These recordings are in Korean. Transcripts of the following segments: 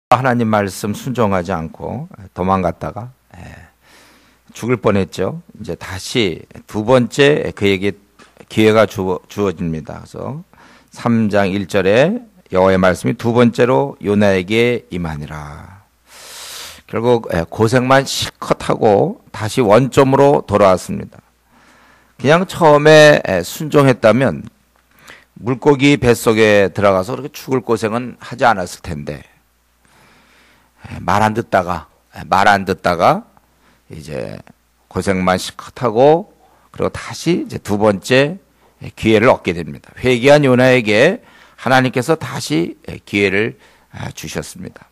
하나님 말씀 순종하지 않고 도망갔다가 죽을 뻔했죠. 이제 다시 두 번째 그에게 기회가 주어집니다. 그래서 3장 1절에 여호와의 말씀이 두 번째로 요나에게 임하니라. 결국 고생만 실컷 하고 다시 원점으로 돌아왔습니다. 그냥 처음에 순종했다면 물고기 뱃속에 들어가서 그렇게 죽을 고생은 하지 않았을 텐데 말 안 듣다가 이제 고생만 실컷 하고 그리고 다시 이제 두 번째 기회를 얻게 됩니다. 회개한 요나에게 하나님께서 다시 기회를 주셨습니다.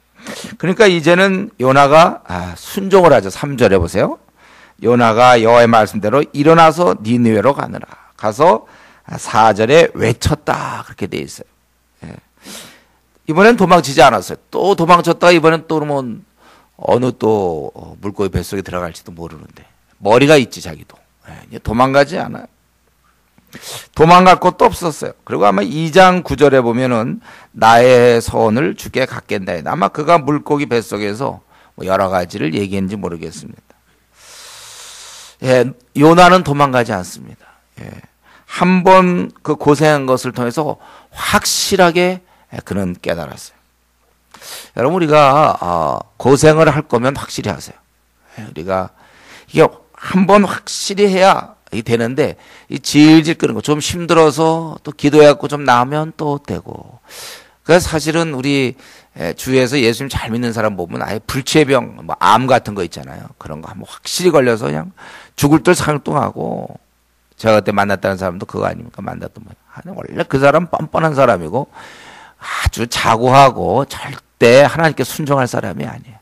그러니까 이제는 요나가 순종을 하죠. 3절에 보세요. 요나가 여호와의 말씀대로 일어나서 니느웨로 가느라. 가서 4절에 외쳤다. 그렇게 돼 있어요. 이번엔 도망치지 않았어요. 또 도망쳤다가 이번엔 또 그러면 어느 또 물고기 뱃속에 들어갈지도 모르는데 머리가 있지 자기도. 도망가지 않아요. 도망갈 것도 없었어요. 그리고 아마 2장 9절에 보면은 나의 서원을 주께 갖겠다. 아마 그가 물고기 뱃속에서 여러 가지를 얘기했는지 모르겠습니다. 요나는 도망가지 않습니다. 한 번 그 고생한 것을 통해서 확실하게 그는 깨달았어요. 여러분 우리가 고생을 할 거면 확실히 하세요. 우리가 이게 한 번 확실히 해야 되는데 이 질질 끄는 거 좀 힘들어서 또 기도해갖고 좀 나으면 또 되고. 그래서 사실은 우리 주위에서 예수님 잘 믿는 사람 보면 아예 불치병, 뭐 암 같은 거 있잖아요. 그런 거 한번 확실히 걸려서 그냥 죽을 듯 상뚱하고. 제가 그때 만났다는 사람도 그거 아닙니까? 만났던 분. 원래 그 사람 뻔뻔한 사람이고 아주 자고하고 절대 하나님께 순종할 사람이 아니에요.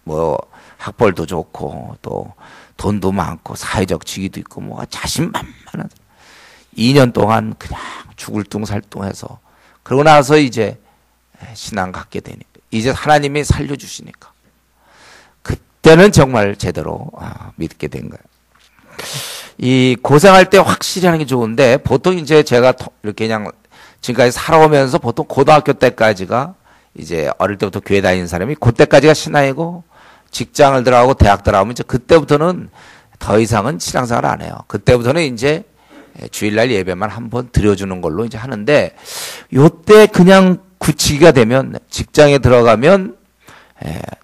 뭐 학벌도 좋고 또 돈도 많고 사회적 지위도 있고 뭐 자신만만한 2년 동안 그냥 죽을 뚱살뚱해서 그러고 나서 이제 신앙 갖게 되니까 이제 하나님이 살려주시니까 그때는 정말 제대로 믿게 된 거예요. 이 고생할 때 확실히 하는 게 좋은데 보통 이제 제가 이렇게 그냥 지금까지 살아오면서 보통 고등학교 때까지가 이제 어릴 때부터 교회 다니는 사람이 그때까지가 신앙이고 직장을 들어가고 대학 들어가면 이제 그때부터는 더 이상은 신앙생활 안 해요. 그때부터는 이제 주일날 예배만 한번 드려주는 걸로 이제 하는데 요때 그냥 굳히기가 되면 직장에 들어가면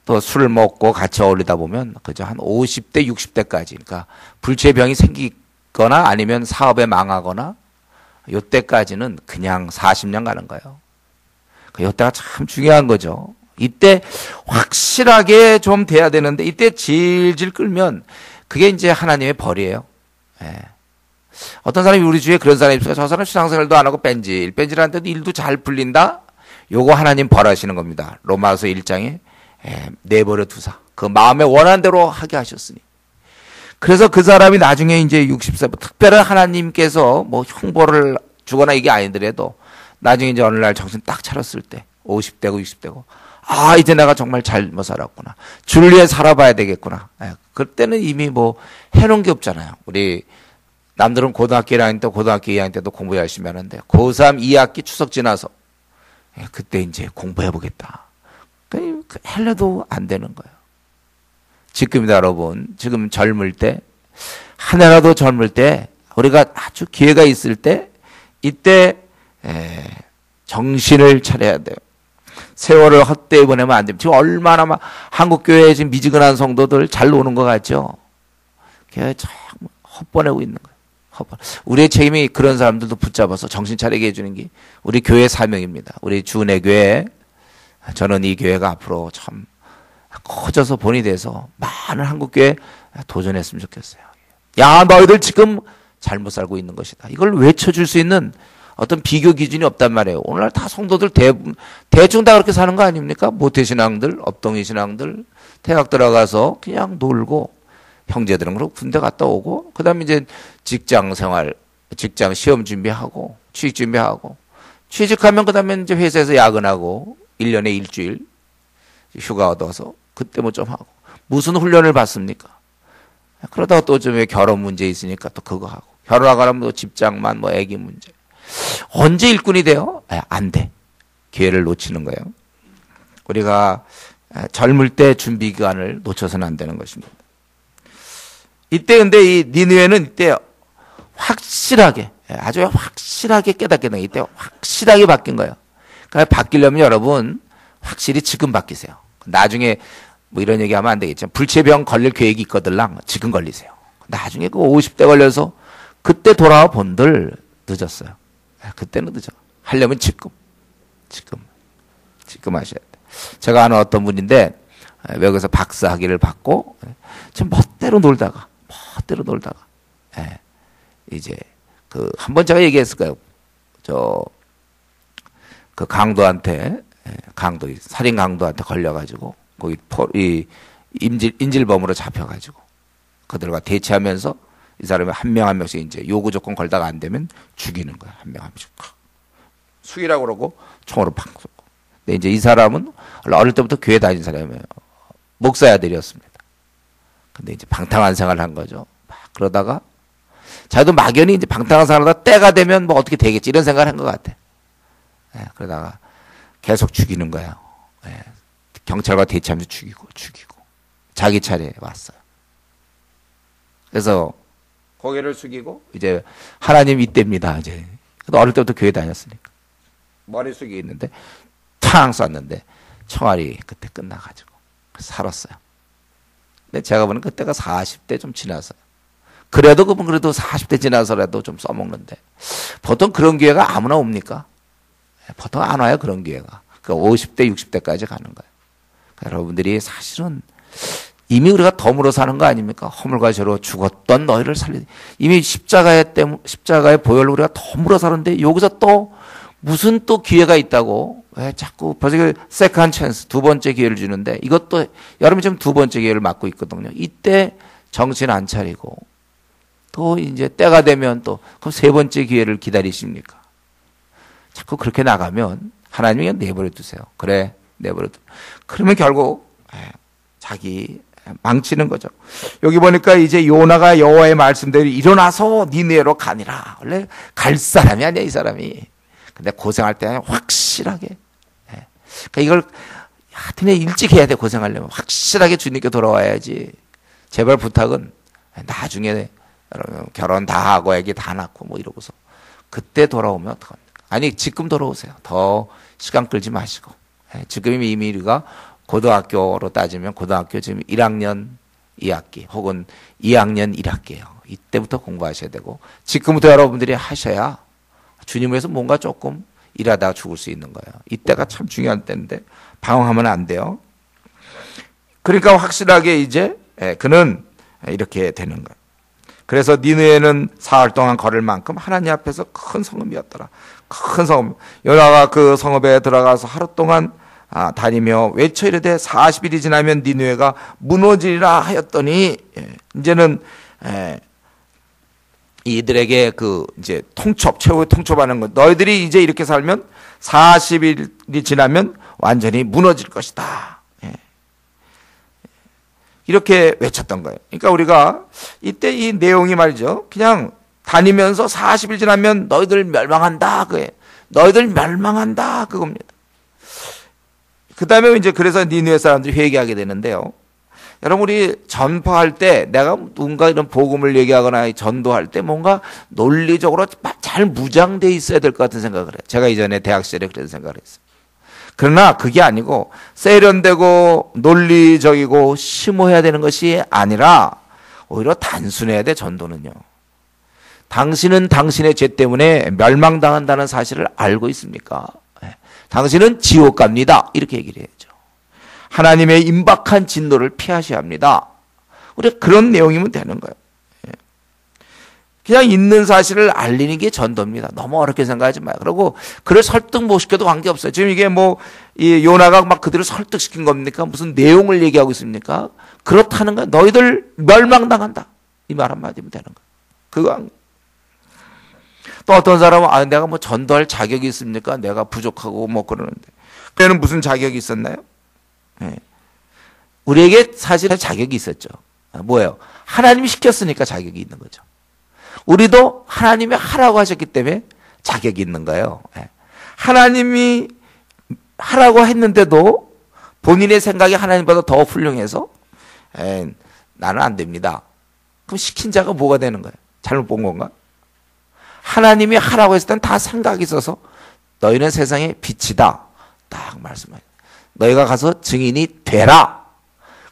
또 술을 먹고 같이 어울리다 보면 그저 한 50대 60대까지 그러니까 불치병이 생기거나 아니면 사업에 망하거나 요때까지는 그냥 40년 가는 거예요. 요때가 참 중요한 거죠. 이때 확실하게 좀 돼야 되는데 이때 질질 끌면 그게 이제 하나님의 벌이에요. 어떤 사람이 우리 주위에 그런 사람이 있어요. 저 사람 신앙생활도 안 하고 뺀질하는데도 일도 잘 풀린다. 요거 하나님 벌하시는 겁니다. 로마서 1장에 내버려 두사. 그 마음에 원하는 대로 하게 하셨으니. 그래서 그 사람이 나중에 이제 60세, 특별한 하나님께서 뭐 흉보를 주거나 이게 아니더라도 나중에 이제 어느 날 정신 딱 차렸을 때 50대고 60대고 아, 이제 내가 정말 잘못 살았구나. 주를 위해 살아봐야 되겠구나. 그때는 이미 뭐 해놓은 게 없잖아요. 우리 남들은 고등학교 1학년 때, 고등학교 2학년 때도 공부 열심히 하는데 고3 2학기 추석 지나서 그때 이제 공부해보겠다. 헬려도 안 되는 거예요. 지금이다 여러분. 지금 젊을 때 한 해라도 젊을 때 우리가 아주 기회가 있을 때 이때 정신을 차려야 돼요. 세월을 헛되이 보내면 안 됩니다. 지금 얼마나 막 한국 교회에 지금 미지근한 성도들 잘 노는 것 같죠? 교회 참 헛보내고 있는 거예요. 우리의 책임이 그런 사람들도 붙잡아서 정신 차리게 해주는 게 우리 교회 사명입니다. 우리 주내교회 저는 이 교회가 앞으로 참 커져서 본이 돼서 많은 한국교회 도전했으면 좋겠어요. 야, 너희들 지금 잘못 살고 있는 것이다. 이걸 외쳐줄 수 있는 어떤 비교 기준이 없단 말이에요. 오늘날 다 성도들 대충 다 그렇게 사는 거 아닙니까? 모태신앙들, 업동이 신앙들, 대학 들어가서 그냥 놀고, 형제들은 그러고 군대 갔다 오고, 그 다음에 이제 직장 생활, 직장 시험 준비하고, 취직 준비하고, 취직하면 그 다음에 이제 회사에서 야근하고, 1년에 일주일 휴가 얻어서, 그때 뭐 좀 하고, 무슨 훈련을 받습니까? 그러다가 또 좀 결혼 문제 있으니까 또 그거 하고, 결혼하거나 또 집장만 뭐 애기 문제. 언제 일꾼이 돼요? 안 돼. 기회를 놓치는 거예요. 우리가 젊을 때 준비 기간을 놓쳐서는 안 되는 것입니다. 이때 근데 이 니느웨는 이때 확실하게, 아주 확실하게 깨닫게 된, 이때 확실하게 바뀐 거예요. 그러니까 바뀌려면 여러분 확실히 지금 바뀌세요. 나중에 뭐 이런 얘기하면 안 되겠지만 불치병 걸릴 계획이 있거들랑 지금 걸리세요. 나중에 그 50대 걸려서 그때 돌아와 본들 늦었어요. 그때는 늦어. 하려면 지금 하셔야 돼. 제가 아는 어떤 분인데 외국에서 박사 학위를 받고 좀 멋대로 놀다가 이제 그 한 번 제가 얘기했을 거예요. 그 강도한테 살인 강도한테 걸려가지고 거기 이 인질범으로 잡혀가지고 그들과 대치하면서 이 사람이 한 명 한 명씩 이제 요구 조건 걸다가 안 되면 죽이는 거야. 한 명 한 명씩 숙이라고 그러고 총으로 팍 쏘고. 근데 이제 이 사람은 어릴 때부터 교회 다닌 사람이에요. 목사 아들이었습니다. 근데 이제 방탕한 생활을 한 거죠. 막 그러다가 자기도 막연히 이제 방탕한 생활하다 때가 되면 뭐 어떻게 되겠지 이런 생각을 한 것 같아. 그러다가 계속 죽이는 거예요. 경찰과 대치하면서 죽이고 자기 차례에 왔어요. 그래서 고개를 숙이고 이제 하나님 이때입니다. 이제 어릴 때부터 교회 다녔으니까 머리 숙이고 있는데 탕 쐈는데 총알이 그때 끝나가지고 살았어요. 근데 제가 보는 그때가 40대 좀 지나서요. 그래도 40대 지나서라도 좀 써먹는데 보통 그런 기회가 아무나 옵니까? 보통 안 와요. 그런 기회가. 그러니까 50대 60대까지 가는 거예요. 그러니까 여러분들이 사실은 이미 우리가 덤으로 사는 거 아닙니까? 허물과 죄로 죽었던 너희를 살리. 이미 십자가의 보혈로 우리가 덤으로 사는데 여기서 또 무슨 또 기회가 있다고 왜 자꾸 벌써 세컨 찬스 두 번째 기회를 주는데 이것도 여러분이 지금 두 번째 기회를 맞고 있거든요. 이때 정신 안 차리고 또 이제 때가 되면 또 그럼 세 번째 기회를 기다리십니까? 자꾸 그렇게 나가면 하나님이 그냥 내버려 두세요. 그래 내버려 두. 그러면 결국 자기 망치는 거죠. 여기 보니까 이제 요나가 여호와의 말씀대로 일어나서 니느웨로 가니라. 원래 갈 사람이 아니야 이 사람이. 근데 고생할 때 확실하게. 그러니까 이걸 하여튼 일찍 해야 돼. 고생하려면 확실하게 주님께 돌아와야지. 제발 부탁은 나중에 결혼 다 하고 애기 다 낳고 뭐 이러고서 그때 돌아오면 어떡합니까? 아니 지금 돌아오세요. 더 시간 끌지 마시고. 지금 이미 우리가 고등학교로 따지면 고등학교 지금 1학년 2학기 혹은 2학년 1학기예요. 이때부터 공부하셔야 되고 지금부터 여러분들이 하셔야 주님을 위해서 뭔가 조금 일하다가 죽을 수 있는 거예요. 이때가 참 중요한 때인데 방황하면 안 돼요. 그러니까 확실하게 이제 그는 이렇게 되는 거예요. 그래서 니느웨는 사흘 동안 걸을 만큼 하나님 앞에서 큰 성읍이었더라. 큰 성읍. 요나가 그 성읍에 들어가서 하루 동안 다니며 외쳐 이르되 40일이 지나면 니느웨가 무너지리라 하였더니 이제는 이들에게 그 이제 최후의 통첩하는 것. 너희들이 이제 이렇게 살면 40일이 지나면 완전히 무너질 것이다. 이렇게 외쳤던 거예요. 그러니까 우리가 이때 이 내용이 말이죠. 그냥 다니면서 40일 지나면 너희들 멸망한다. 너희들 멸망한다. 그겁니다. 그 다음에 이제 그래서 니느웨 사람들이 회개하게 되는데요. 여러분 우리 전파할 때 내가 누군가 이런 복음을 얘기하거나 전도할 때 뭔가 논리적으로 잘 무장돼 있어야 될 것 같은 생각을 해요. 제가 이전에 대학 시절에 그런 생각을 했어요. 그러나 그게 아니고 세련되고 논리적이고 심오해야 되는 것이 아니라 오히려 단순해야 돼. 전도는요. 당신은 당신의 죄 때문에 멸망당한다는 사실을 알고 있습니까? 당신은 지옥 갑니다. 이렇게 얘기를 해야죠. 하나님의 임박한 진노를 피하셔야 합니다. 우리 그런 내용이면 되는 거예요. 그냥 있는 사실을 알리는 게 전도입니다. 너무 어렵게 생각하지 마요. 그리고 그를 설득 못 시켜도 관계없어요. 지금 이게 이 요나가 막 그들을 설득시킨 겁니까? 무슨 내용을 얘기하고 있습니까? 그렇다는 거야. 너희들 멸망당한다. 이 말 한마디면 되는 거예요. 그거 또 어떤 사람은 내가 전도할 자격이 있습니까? 내가 부족하고 그러는데. 그때는 무슨 자격이 있었나요? 우리에게 사실 자격이 있었죠. 뭐예요? 하나님이 시켰으니까 자격이 있는 거죠. 우리도 하나님이 하라고 하셨기 때문에 자격이 있는 거예요. 하나님이 하라고 했는데도 본인의 생각이 하나님보다 더 훌륭해서 나는 안 됩니다. 그럼 시킨 자가 뭐가 되는 거예요? 잘못 본 건가? 하나님이 하라고 했을 땐 다 생각이 있어서 너희는 세상의 빛이다. 딱 말씀해요. 너희가 가서 증인이 되라.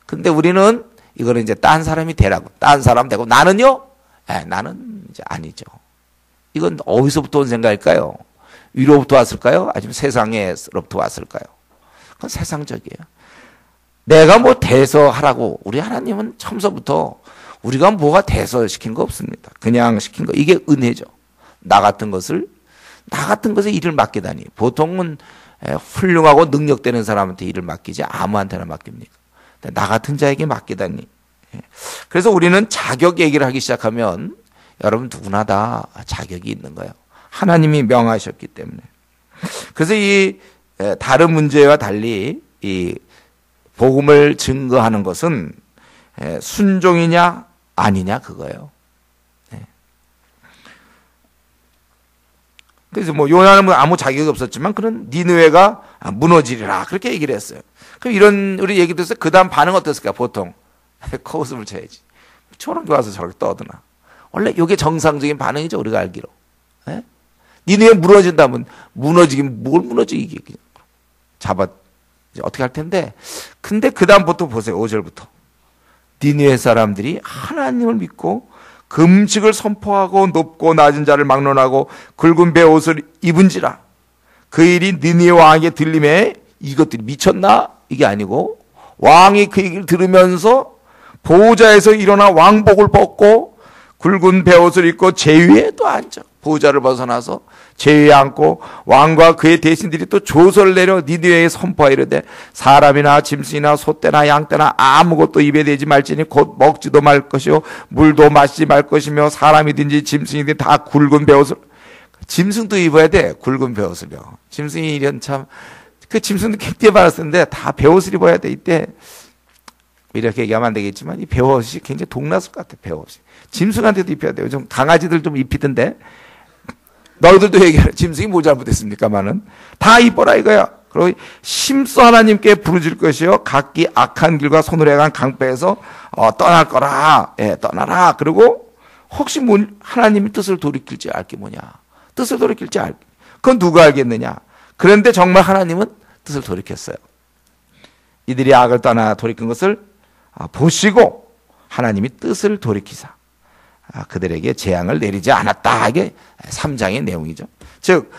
근데 우리는 이거는 이제 딴 사람이 되라고. 딴 사람 되고 나는요? 나는 이제 아니죠. 이건 어디서부터 온 생각일까요? 위로부터 왔을까요? 아니면 세상에서부터 왔을까요? 그건 세상적이에요. 내가 뭐 돼서 하라고. 우리 하나님은 처음서부터 우리가 뭐가 돼서 시킨 거 없습니다. 그냥 시킨 거. 이게 은혜죠. 나 같은 것에 일을 맡기다니. 보통은 훌륭하고 능력되는 사람한테 일을 맡기지 아무한테나 맡깁니까? 나 같은 자에게 맡기다니. 그래서 우리는 자격 얘기를 하기 시작하면 여러분 누구나 다 자격이 있는 거예요. 하나님이 명하셨기 때문에. 그래서 이 다른 문제와 달리 이 복음을 증거하는 것은 순종이냐 아니냐 그거예요. 그래서 뭐 요나는 아무 자격이 없었지만 그런 니느웨가 무너지리라 그렇게 얘기를 했어요. 그럼 이런 우리 얘기 들어서 그 다음 반응 어땠을까? 보통 코웃음을 쳐야지. 저렇게 와서 저렇게 떠드나. 원래 이게 정상적인 반응이죠. 우리가 알기로. 니느웨 무너진다면 무너지긴 뭘 무너지게 잡아 어떻게 할 텐데. 근데 그 다음부터 보세요. 5절부터. 니느웨 사람들이 하나님을 믿고 금식을 선포하고 높고 낮은 자를 막론하고 굵은 베옷을 입은지라. 그 일이 니느웨 왕에게 들림에 이것들이 미쳤나? 이게 아니고 왕이 그 얘기를 들으면서 보좌에서 일어나 왕복을 벗고 굵은 베옷을 입고 제위에 또 앉아. 보좌를 벗어나서 제위에 앉고 왕과 그의 대신들이 또 조서를 내려 니느웨에 선포하이르되 사람이나 짐승이나 소떼나 양떼나 아무것도 입에 대지 말지니 곧 먹지도 말 것이요 물도 마시지 말 것이며 사람이든지 짐승이든지 다 굵은 베옷을. 짐승도 입어야 돼. 굵은 베옷을요. 짐승이 이런 참 그 짐승도 굉장히 많았었는데 다 베옷을 입어야 돼. 이때 이렇게 얘기하면 안 되겠지만 이 베옷이 굉장히 동나스 같아. 베옷이 짐승한테도 입혀야 돼요. 요즘 강아지들 좀 입히던데 너희들도 얘기해. 짐승이 뭐 잘못했습니까마는 다 입어라 이거야. 그리고 심써 하나님께 부르질 것이요 각기 악한 길과 손을 해간 강배에서 떠날 거라. 떠나라. 그리고 혹시 하나님의 뜻을 돌이킬지 알게 뭐냐. 뜻을 돌이킬지 알게. 그건 누가 알겠느냐. 그런데 정말 하나님은 뜻을 돌이켰어요. 이들이 악을 떠나 돌이킨 것을 보시고 하나님이 뜻을 돌이키사 그들에게 재앙을 내리지 않았다. 이게 3장의 내용이죠. 즉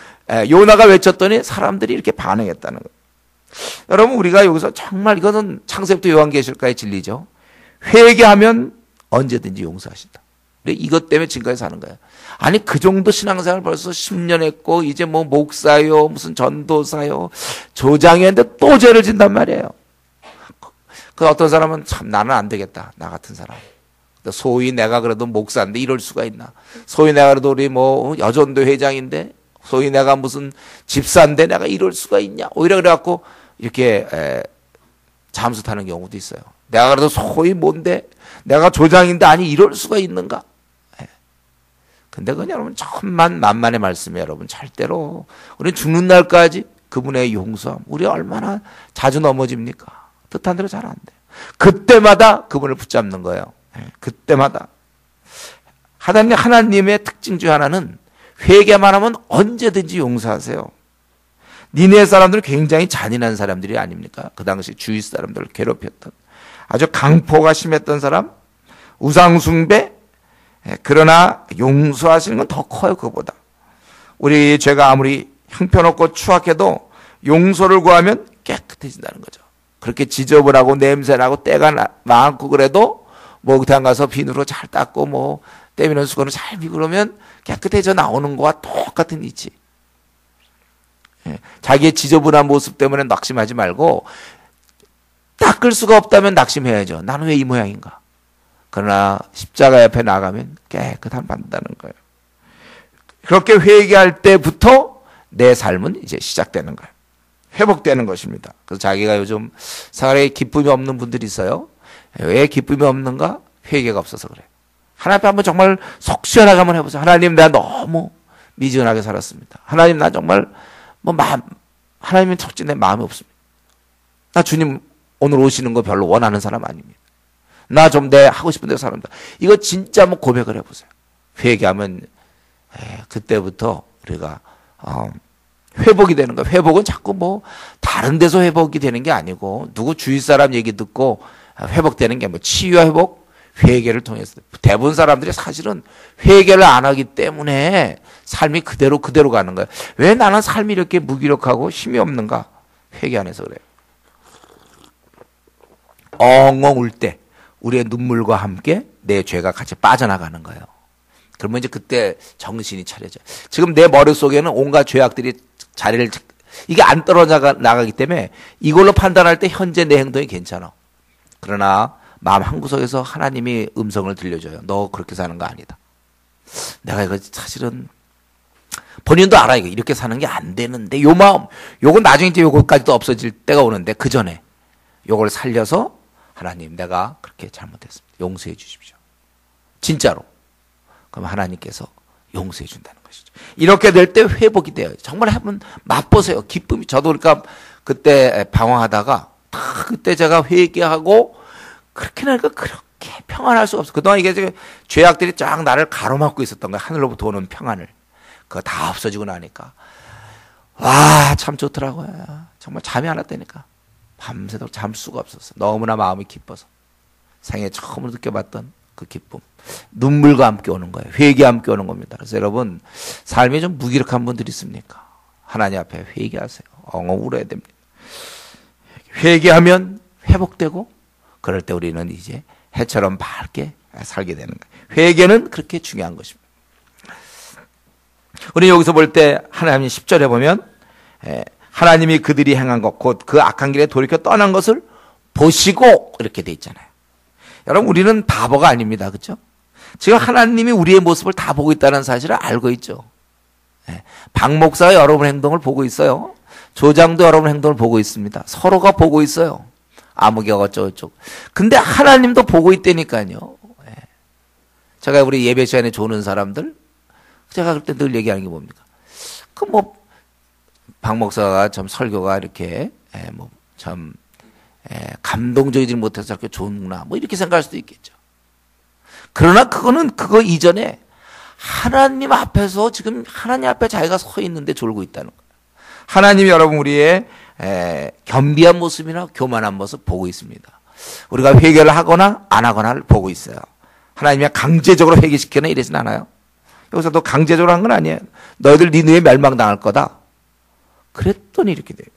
요나가 외쳤더니 사람들이 이렇게 반응했다는 거예요. 여러분 우리가 여기서 정말 이것은 창세부터 요한계시록까지 진리죠. 회개하면 언제든지 용서하신다. 이것 때문에 지금까지 사는 거예요. 아니 그 정도 신앙생활 벌써 10년 했고 이제 뭐 목사요 무슨 전도사요 조장이었는데 또 죄를 진단 말이에요. 그 어떤 사람은 참 나는 안 되겠다. 나 같은 사람. 소위 내가 그래도 목사인데 이럴 수가 있나. 소위 내가 그래도 우리 뭐 여전도 회장인데 소위 내가 무슨 집사인데 내가 이럴 수가 있냐. 오히려 그래갖고 이렇게 잠수 타는 경우도 있어요. 내가 그래도 소위 뭔데 내가 조장인데 아니 이럴 수가 있는가. 근데 그건 여러분 천만만만의 말씀이에요. 여러분 절대로 우리 죽는 날까지 그분의 용서함 우리 얼마나 자주 넘어집니까. 뜻한 대로 잘 안 돼요. 그때마다 그분을 붙잡는 거예요. 그때마다. 하나님의 특징 중 하나는 회개만 하면 언제든지 용서하세요. 니네 사람들은 굉장히 잔인한 사람들이 아닙니까? 그 당시 주위 사람들을 괴롭혔던 아주 강포가 심했던 사람, 우상숭배. 그러나 용서하시는 건 더 커요. 그거보다. 우리 죄가 아무리 형편없고 추악해도 용서를 구하면 깨끗해진다는 거죠. 그렇게 지저분하고 냄새나고 때가 많고 그래도 목욕탕 가서 비누로 잘 닦고 뭐 때미는 수건으로 잘 비고 그러면 깨끗해져 나오는 거와 똑같은 이치. 자기의 지저분한 모습 때문에 낙심하지 말고 닦을 수가 없다면 낙심해야죠. 나는 왜 이 모양인가. 그러나 십자가 옆에 나가면 깨끗함 받는다는 거예요. 그렇게 회개할 때부터 내 삶은 이제 시작되는 거예요. 회복되는 것입니다. 그래서 자기가 요즘 생활에 기쁨이 없는 분들이 있어요. 왜 기쁨이 없는가? 회개가 없어서 그래. 하나님 앞에 한번 정말 속 시원하게 한번 해보세요. 하나님 내가 너무 미지근하게 살았습니다. 하나님 나 정말 하나님은 첫째 내 마음이 없습니다. 나 주님 오늘 오시는 거 별로 원하는 사람 아닙니다. 나 좀 내 하고 싶은 대로 살합니다. 이거 진짜 한번 고백을 해보세요. 회개하면 그때부터 우리가 회복이 되는 거예요. 회복은 자꾸 뭐 다른 데서 회복이 되는 게 아니고 누구 주위 사람 얘기 듣고 회복되는 게 뭐 치유와 회복, 회개를 통해서. 대부분 사람들이 사실은 회개를 안 하기 때문에 삶이 그대로 가는 거예요. 왜 나는 삶이 이렇게 무기력하고 힘이 없는가? 회개 안 해서 그래요. 엉엉 울 때 우리의 눈물과 함께 내 죄가 같이 빠져나가는 거예요. 그러면 이제 그때 정신이 차려져요. 지금 내 머릿속에는 온갖 죄악들이 자리를, 이게 안 떨어져 나가기 때문에 이걸로 판단할 때 현재 내 행동이 괜찮아. 그러나 마음 한구석에서 하나님이 음성을 들려줘요. 너 그렇게 사는 거 아니다. 내가 이거 사실은 본인도 알아. 이거 이렇게 사는 게 안 되는데 요 마음, 요건 나중에 이제 요거까지도 없어질 때가 오는데 그 전에 요걸 살려서 하나님 내가 그렇게 잘못했습니다. 용서해 주십시오. 진짜로. 그럼 하나님께서 용서해 준다는 것이죠. 이렇게 될 때 회복이 돼요. 정말 한번 맛보세요. 기쁨이. 저도 그러니까 그때 방황하다가 그때 제가 회개하고 그렇게 나니까 그렇게 평안할 수가 없어. 그동안 이게 죄악들이 쫙 나를 가로막고 있었던 거야. 하늘로부터 오는 평안을. 그거 다 없어지고 나니까 와, 참 좋더라고요. 정말 잠이 안 왔다니까. 밤새도록 잠 수가 없었어. 너무나 마음이 기뻐서. 생애 처음으로 느껴봤던 그 기쁨. 눈물과 함께 오는 거예요. 회개와 함께 오는 겁니다. 그래서 여러분, 삶이 좀 무기력한 분들 있습니까? 하나님 앞에 회개하세요. 엉엉 울어야 됩니다. 회개하면 회복되고, 그럴 때 우리는 이제 해처럼 밝게 살게 되는 거예요. 회개는 그렇게 중요한 것입니다. 우리는 여기서 볼 때 하나님 10절에 보면 하나님이 그들이 행한 것, 곧 그 악한 길에 돌이켜 떠난 것을 보시고 이렇게 돼 있잖아요. 여러분, 우리는 바보가 아닙니다. 그렇죠? 지금 하나님이 우리의 모습을 다 보고 있다는 사실을 알고 있죠. 박 목사가 여러분 행동을 보고 있어요. 조장도 여러분 행동을 보고 있습니다. 서로가 보고 있어요. 아무개가 어쩌고저쩌고. 근데 하나님도 보고 있다니까요. 제가 우리 예배 시간에 조는 사람들, 제가 그때 늘 얘기하는 게 뭡니까? 박 목사가 참 설교가 이렇게 참 감동적이지 못해서 저렇게 좋구나 이렇게 생각할 수도 있겠죠. 그러나 그거는 그거 이전에 하나님 앞에서 지금 하나님 앞에 자기가 서 있는데 졸고 있다는 거예요. 하나님이 여러분 우리의 겸비한 모습이나 교만한 모습 보고 있습니다. 우리가 회개를 하거나 안 하거나를 보고 있어요. 하나님이 강제적으로 회개시키거나 이러진 않아요. 여기서 또 강제적으로 한 건 아니에요. 너희들 니느웨 멸망당할 거다. 그랬더니 이렇게 돼요.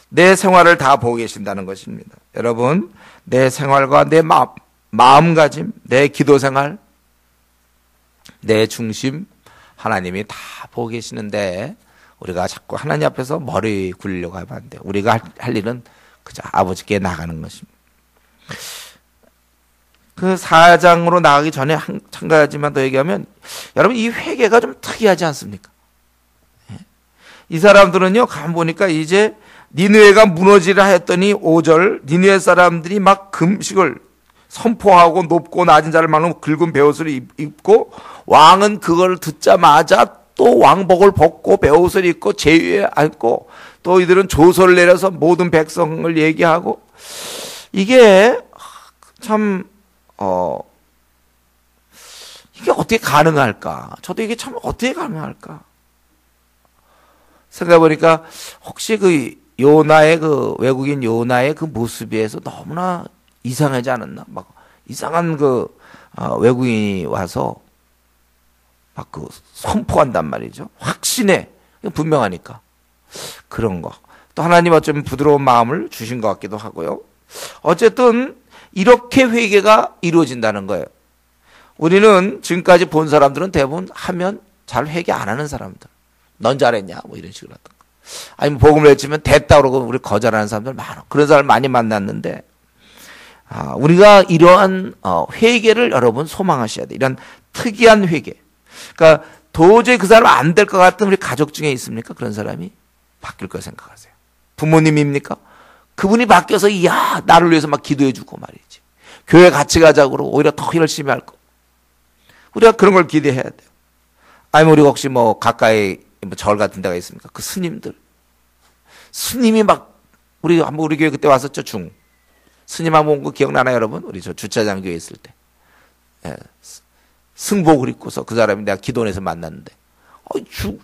내 생활을 다 보고 계신다는 것입니다. 여러분, 내 생활과 내 마음가짐, 내 기도 생활, 내 중심, 하나님이 다 보고 계시는데 우리가 자꾸 하나님 앞에서 머리 굴리려고 하면 안 돼요. 우리가 할 일은 그저 아버지께 나가는 것입니다. 그 4장으로 나가기 전에 한 가지만 더 얘기하면, 여러분 이 회개가 좀 특이하지 않습니까? 이 사람들은요, 가만 보니까 이제 니느웨가 무너지라 했더니 5절, 니느웨 사람들이 막 금식을 선포하고 높고 낮은 자를 막는 굵은 베옷을 입고, 왕은 그걸 듣자마자 또 왕복을 벗고 베옷을 입고 제위에 앉고, 또 이들은 조서를 내려서 모든 백성을 얘기하고, 이게 참 이게 어떻게 가능할까? 저도 이게 참 어떻게 가능할까? 생각해보니까 혹시 그 요나의 그 외국인 요나의 그 모습에서 너무나 이상하지 않았나? 막 이상한 그 외국인이 와서 막 그 선포한단 말이죠. 확신해. 분명하니까. 그런 거. 또 하나님 어쩌면 부드러운 마음을 주신 것 같기도 하고요. 어쨌든 이렇게 회개가 이루어진다는 거예요. 우리는 지금까지 본 사람들은 대부분 하면 잘 회개 안 하는 사람들. 넌 잘했냐? 이런 식으로 하던 거. 아니면 복음을 외치면 됐다 그러고 우리 거절하는 사람들 많아. 그런 사람 많이 만났는데, 우리가 이러한 회개를 여러분 소망하셔야 돼. 이런 특이한 회개. 그러니까 도저히 그 사람 안 될 것 같은 우리 가족 중에 있습니까? 그런 사람이 바뀔 거 생각하세요. 부모님입니까? 그분이 바뀌어서 야 나를 위해서 막 기도해주고 말이지. 교회 같이 가자고 그러고 오히려 더 열심히 할 거. 우리가 그런 걸 기대해야 돼요. 아니면 우리가 혹시 가까이 절 같은 데가 있습니까? 그 스님들. 스님이 막 우리 교회 그때 왔었죠. 스님하고 온 거 기억나나요, 여러분? 우리 저 주차장 교회 있을 때. 예, 승복을 입고서 그 사람이 내가 기도원에서 만났는데,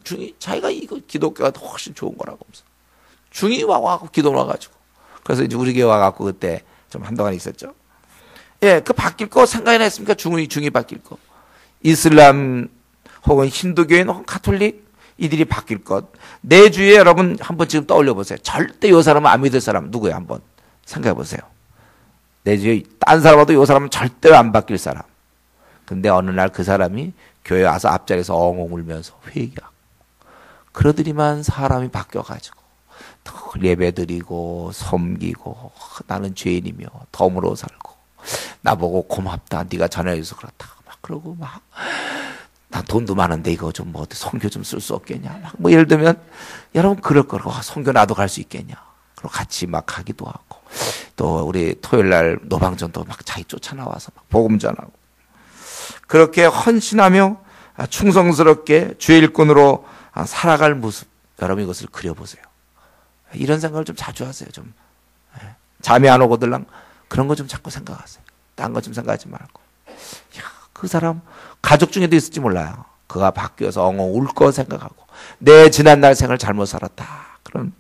중이, 자기가 이거 기독교가 훨씬 좋은 거라고 하면서. 중이 와갖고 기도원 와가지고. 그래서 이제 우리 교회 와갖고 그때 좀 한동안 있었죠. 예, 그 바뀔 거 생각이나 했습니까? 중이 바뀔 거. 이슬람 혹은 힌두교인 혹은 가톨릭 이들이 바뀔 것. 내 주위에 여러분 한번 지금 떠올려 보세요. 절대 이 사람은 안 믿을 사람 누구예요? 한번 생각해 보세요. 내 주위에 딴 사람하고도 이 사람은 절대로 안 바뀔 사람. 근데 어느 날 그 사람이 교회 와서 앞자리에서 엉엉 울면서 회개하고 그러더니만 사람이 바뀌어가지고 더 예배드리고 섬기고 나는 죄인이며 덤으로 살고 나보고 고맙다 네가 전해줘서 그렇다 막 그러고 막 난 돈도 많은데 이거 좀 뭐 선교 좀 쓸 수 없겠냐 막 뭐 예를 들면 여러분 그럴 거고 선교 나도 갈 수 있겠냐 그리고 같이 막 가기도 하고 또 우리 토요일 날 노방전도 막 자기 쫓아나와서 막 복음 전하고 그렇게 헌신하며 충성스럽게 주의 일꾼으로 살아갈 모습 여러분 이것을 그려보세요. 이런 생각을 좀 자주 하세요. 좀 잠이 안 오고들랑 그런 거 좀 자꾸 생각하세요. 딴 거 좀 생각하지 말고. 야, 그 사람 가족 중에도 있을지 몰라요. 그가 바뀌어서 엉엉 울 거 생각하고 내 지난날 생을 잘못 살았다. 그런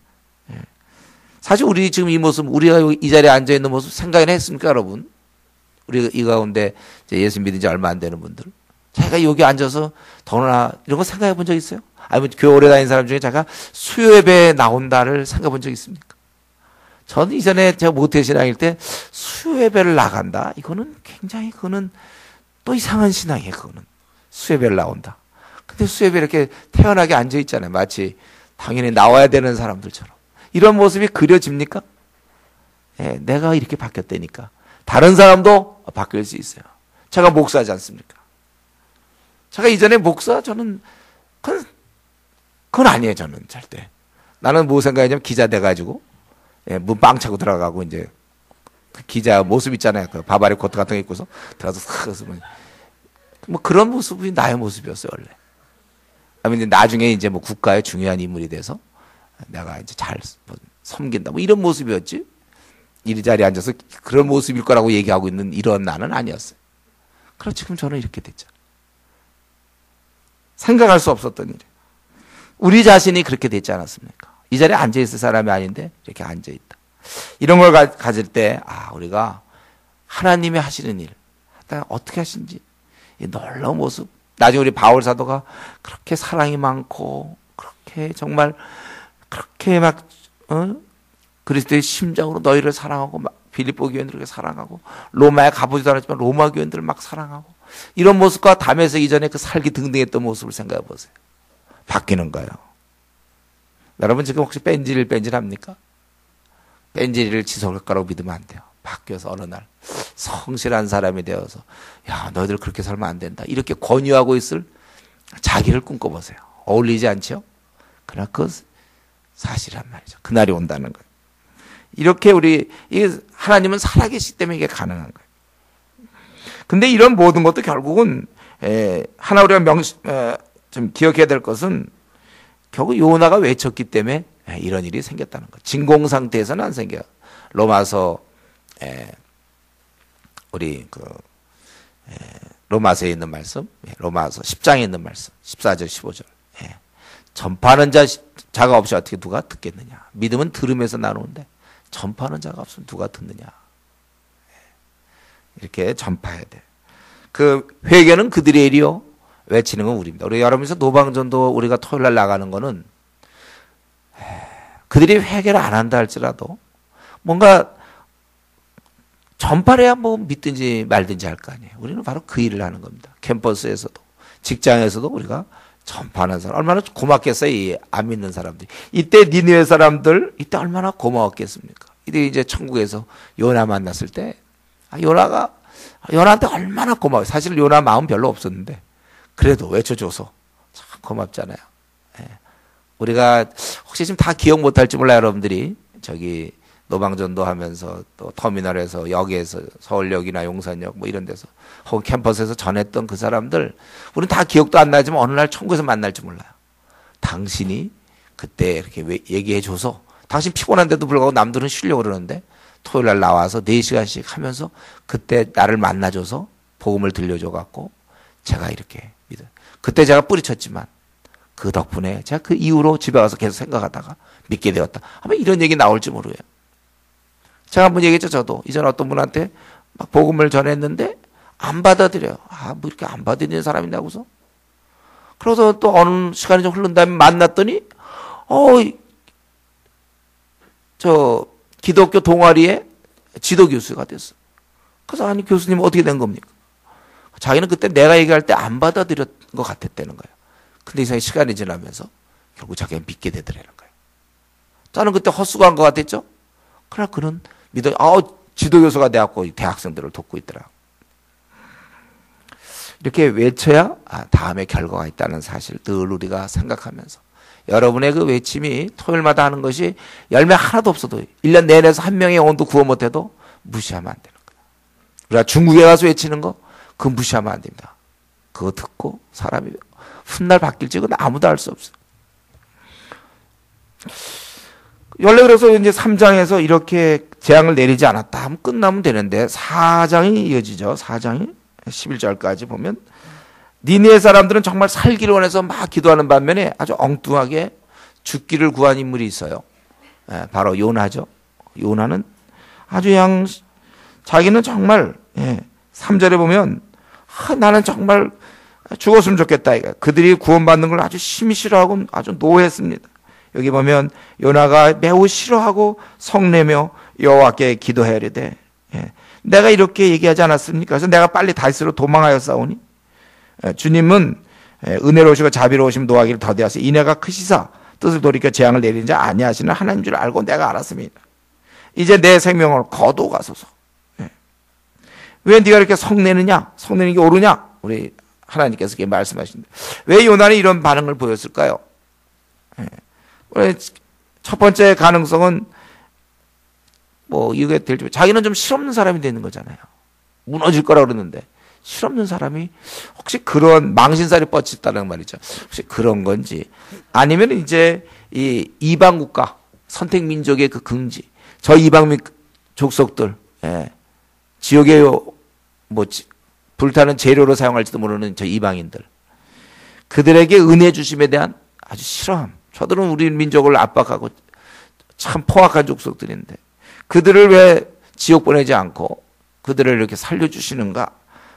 사실 우리 지금 이 모습 우리가 이 자리에 앉아 있는 모습 생각이나 했습니까, 여러분? 우리 이 가운데 이제 예수 믿은 지 얼마 안 되는 분들, 자기가 여기 앉아서 더나 이런 거 생각해 본 적 있어요? 아니면 교회 오래 다닌 사람 중에 자기가 수요 예배에 나온다를 생각해 본 적 있습니까? 저는 이전에 제가 모태신앙일 때 수요 예배를 나간다. 이거는 굉장히 그거는 또 이상한 신앙이에요. 그거는 수요 예배를 나온다. 근데 수요 예배 이렇게 태연하게 앉아 있잖아요. 마치 당연히 나와야 되는 사람들처럼. 이런 모습이 그려집니까? 예, 내가 이렇게 바뀌었다니까. 다른 사람도 바뀔 수 있어요. 제가 목사지 않습니까? 제가 이전에 목사 저는 그건 아니에요. 저는 절대. 나는 뭐 생각했냐면 기자 돼가지고 예, 문 빵 차고 들어가고 이제 그 기자 모습 있잖아요. 그 바바리 코트 같은 거 입고서 들어가서 뭐 그런 모습이 나의 모습이었어요 원래. 아니 나중에 이제 뭐 국가의 중요한 인물이 돼서 내가 이제 잘 섬긴다 뭐 이런 모습이었지. 이 자리에 앉아서 그런 모습일 거라고 얘기하고 있는 이런 나는 아니었어요. 그럼 지금 저는 이렇게 됐잖아요. 생각할 수 없었던 일이에요. 우리 자신이 그렇게 됐지 않았습니까? 이 자리에 앉아있을 사람이 아닌데 이렇게 앉아있다. 이런 걸 가질 때 우리가 하나님이 하시는 일 어떻게 하신지 이 놀라운 모습. 나중에 우리 바울 사도가 그렇게 사랑이 많고 그렇게 정말 그렇게 막 그리스도의 심장으로 너희를 사랑하고 막 빌립보 교인들을 사랑하고 로마에 가보지도 않았지만 로마 교인들을 막 사랑하고 이런 모습과 담에서 이전에 그 살기 등등했던 모습을 생각해 보세요. 바뀌는 거예요. 여러분 지금 혹시 뺀질합니까? 뺀질이를 지속할 거라고 믿으면 안 돼요. 바뀌어서 어느 날 성실한 사람이 되어서 야 너희들 그렇게 살면 안 된다. 이렇게 권유하고 있을 자기를 꿈꿔보세요. 어울리지 않죠? 그러나 그 사실이란 말이죠. 그날이 온다는 거예요. 이렇게 하나님은 살아계시기 때문에 이게 가능한 거예요. 근데 이런 모든 것도 결국은 하나 우리가 좀 기억해야 될 것은 결국 요나가 외쳤기 때문에 이런 일이 생겼다는 거예요. 진공 상태에서는 안 생겨요. 로마서 우리 로마서에 있는 말씀, 로마서 10장에 있는 말씀, 14절, 15절. 전파하는 자가 없이 어떻게 누가 듣겠느냐. 믿음은 들음에서 나누는데 전파하는 자가 없으면 누가 듣느냐. 이렇게 전파해야 돼. 그 회개는 그들의 일이요. 외치는 건 우리입니다. 우리 여러분께서 노방전도 우리가 토요일 날 나가는 거는 그들이 회개를 안 한다 할지라도 뭔가 전파를 해야 뭐 믿든지 말든지 할 거 아니에요. 우리는 바로 그 일을 하는 겁니다. 캠퍼스에서도 직장에서도 우리가 전파하는 사람 얼마나 고맙겠어요. 이 안 믿는 사람들이. 이때 니느웨 사람들 이때 얼마나 고마웠겠습니까? 이때 이제 천국에서 요나 만났을 때 요나한테 얼마나 고마워요. 사실 요나 마음 별로 없었는데 그래도 외쳐줘서 참 고맙잖아요. 우리가 혹시 지금 다 기억 못할지 몰라요. 여러분들이 저기 노방전도 하면서 또 터미널에서 역에서 서울역이나 용산역 뭐 이런 데서 혹은 캠퍼스에서 전했던 그 사람들 우리는 다 기억도 안 나지만 어느 날 천국에서 만날지 몰라요. 당신이 그때 이렇게 얘기해줘서 당신 피곤한데도 불구하고 남들은 쉬려고 그러는데 토요일 날 나와서 4시간씩 하면서 그때 나를 만나줘서 복음을 들려줘갖고 제가 이렇게 믿어요. 그때 제가 뿌리쳤지만 그 덕분에 제가 그 이후로 집에 와서 계속 생각하다가 믿게 되었다. 아마 이런 얘기 나올지 모르겠어요. 제가 한번 얘기했죠. 저도 이전 어떤 분한테 막 복음을 전했는데 안 받아들여요. 아, 뭐 이렇게 안 받아들이는 사람이 있나고서. 그래서 또 어느 시간이 좀 흐른 다음에 만났더니 저 기독교 동아리에 지도 교수가 됐어. 그래서 아니 교수님 어떻게 된 겁니까? 자기는 그때 내가 얘기할 때 안 받아들였던 것 같았다는 거예요. 근데 이상하게 시간이 지나면서 결국 자기가 믿게 되더라는 거예요. 저는 그때 헛수고한 것 같았죠? 그러나 그는 믿어, 지도교수가 돼갖고 대학생들을 돕고 있더라. 이렇게 외쳐야 다음에 결과가 있다는 사실 늘 우리가 생각하면서 여러분의 그 외침이 토요일마다 하는 것이 열매 하나도 없어도 1년 내내서 한 명의 영혼도 구원 못해도 무시하면 안 되는 거예요. 우리가 중국에 가서 외치는 거 그거 무시하면 안 됩니다. 그거 듣고 사람이 훗날 바뀔지 그건 아무도 알 수 없어요. 원래 그래서 이제 3장에서 이렇게 재앙을 내리지 않았다 하면 끝나면 되는데 4장이 이어지죠. 4장이 11절까지 보면 니느웨 사람들은 정말 살기를 원해서 막 기도하는 반면에 아주 엉뚱하게 죽기를 구한 인물이 있어요. 바로 요나죠. 요나는 아주 그냥 자기는 정말 3절에 보면 나는 정말 죽었으면 좋겠다. 그들이 구원받는 걸 아주 심히 싫어하고 아주 노했습니다. 여기 보면 요나가 매우 싫어하고 성내며 여호와께 기도해야 돼. 내가 이렇게 얘기하지 않았습니까? 그래서 내가 빨리 다윗으로 도망하여 싸우니 주님은 은혜로우시고 자비로우시면 노하기를 더디하시고 인애가 크시사 뜻을 돌이켜 재앙을 내리는 자 아니하시는 하나님 줄 알고 내가 알았습니다. 이제 내 생명을 거두어 가소서. 왜 네가 이렇게 성내느냐? 성내는 게 옳으냐? 우리 하나님께서 이렇게 말씀하시는데 왜 요나는 이런 반응을 보였을까요? 첫 번째 가능성은 이게 될지 자기는 좀 실없는 사람이 되는 거잖아요. 무너질 거라 그러는데 실없는 사람이 혹시 그런 망신살이 뻗쳤다는 말이죠. 혹시 그런 건지 아니면 이제 이 이방 국가 선택 민족의 그 긍지 저 이방 족속들 지옥의 불타는 재료로 사용할지도 모르는 저 이방인들 그들에게 은혜 주심에 대한 아주 싫어함. 저들은 우리 민족을 압박하고 참 포악한 족속들인데 그들을 왜 지옥 보내지 않고 그들을 이렇게 살려주시는가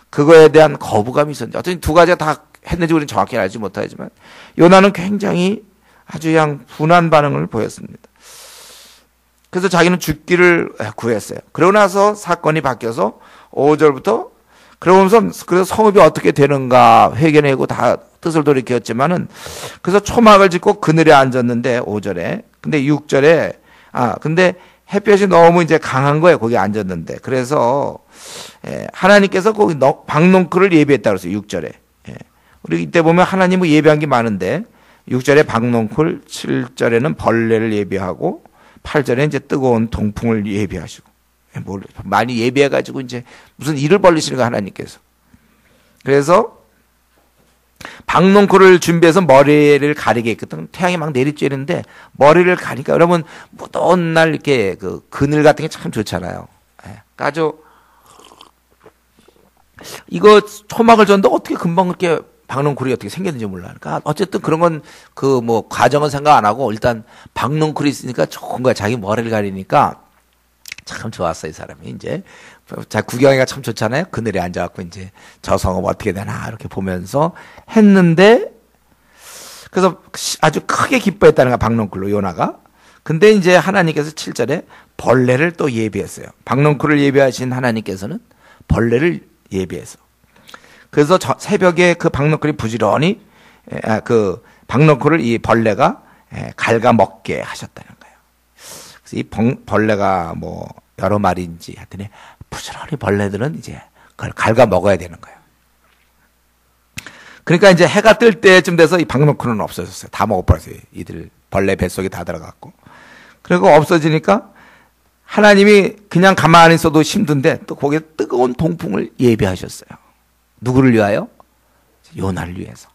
그거에 대한 거부감이 있었는데 어떤 두 가지가 다 했는지 우리는 정확히 알지 못하지만 요나는 굉장히 아주 그냥 분한 반응을 보였습니다. 그래서 자기는 죽기를 구했어요. 그러고 나서 사건이 바뀌어서 5절부터 그러면서 그래서 성읍이 어떻게 되는가 회개내고 다 뜻을 돌이켰지만은 그래서 초막을 짓고 그늘에 앉았는데 5절에 근데 6절에 근데 햇볕이 너무 이제 강한 거예요. 거기 앉았는데 그래서 하나님께서 거기 박농쿨을 예비했다고 그랬어요. 6절에 우리 이때 보면 하나님은 예비한 게 많은데 6절에 박농쿨 7절에는 벌레를 예비하고 8절에 이제 뜨거운 동풍을 예비하시고 많이 예비해가지고 이제 무슨 일을 벌리시는 거 하나님께서. 그래서 박농쿨을 준비해서 머리를 가리게 했거든. 태양이 막 내리쬐는데 머리를 가니까 여러분 무더운 날 이렇게 그 그늘 같은 게 참 좋잖아요. 아주 이거 초막을 줬는데 어떻게 금방 그렇게 박농쿨이 어떻게 생겼는지 몰라. 그러니까 어쨌든 그런 건 그 과정은 생각 안 하고 일단 박농쿨이 있으니까 좋은 거야. 자기 머리를 가리니까 참 좋았어 이 사람이. 이제 자 구경하기가 참 좋잖아요. 그늘에 앉아갖고 이제 저 성읍 어떻게 되나 이렇게 보면서 했는데 그래서 아주 크게 기뻐했다는 거야 박농쿨로 요나가. 근데 이제 하나님께서 7절에 벌레를 또 예비했어요. 박농쿨을 예비하신 하나님께서는 벌레를 예비해서 그래서 새벽에 그 박농쿨이 부지런히 그 박농쿨을 이 벌레가 갉아먹게 하셨다는 거예요. 그래서 이 벌레가 여러 마리인지 하여튼 부지런히 벌레들은 이제 그걸 갉아먹어야 되는 거예요. 그러니까 이제 해가 뜰 때쯤 돼서 이 박농쿨은 없어졌어요. 다 먹어버렸어요. 이들 벌레 뱃속에 다 들어갔고. 그리고 없어지니까 하나님이 그냥 가만히 있어도 힘든데 또 거기에 뜨거운 동풍을 예비하셨어요. 누구를 위하여? 요나를 위해서.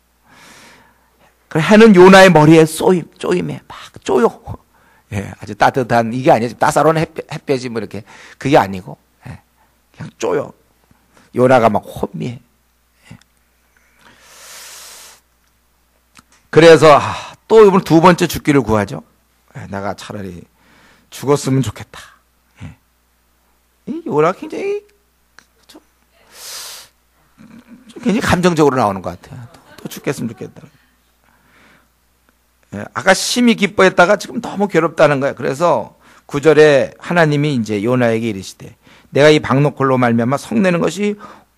해는 요나의 머리에 쪼임에 막 쪼여. 예, 아주 따뜻한 이게 아니에요. 따사로운 햇볕이 뭐 이렇게 그게 아니고 예, 그냥 쪼여. 요나가 막 혼미해. 예. 그래서 또 이번 두 번째 죽기를 구하죠. 예, 내가 차라리 죽었으면 좋겠다. 예. 이 요나가 굉장히 좀 굉장히 감정적으로 나오는 것 같아요. 또 죽겠으면 좋겠다. 예, 아까 심히 기뻐했다가 지금 너무 괴롭다는 거예요. 그래서 9절에 하나님이 이제 요나에게 이르시되 내가 이 박노콜로 말미암아 성내는 것이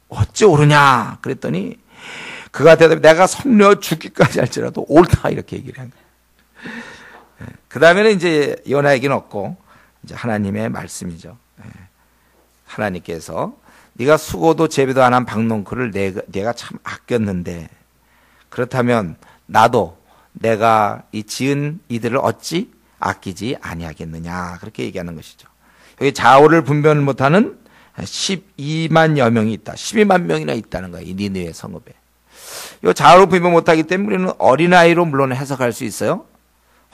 어찌 옳으냐 그랬더니 그가 대답해 내가 성내어 죽기까지 할지라도 옳다 이렇게 얘기를 한 거예요. 예, 그 다음에는 이제 요나에게는 없고 이제 하나님의 말씀이죠. 예, 하나님께서 네가 수고도 제비도 안 한 박농쿨을 내가 참 아꼈는데 그렇다면 나도 내가 이 지은 이들을 어찌 아끼지 아니하겠느냐 그렇게 얘기하는 것이죠. 여기 좌우를 분별 못하는 12만여 명이 있다. 12만 명이나 있다는 거예요. 이 니느웨 성읍에. 이 좌우를 분별 못하기 때문에 우리는 어린아이로 물론 해석할 수 있어요.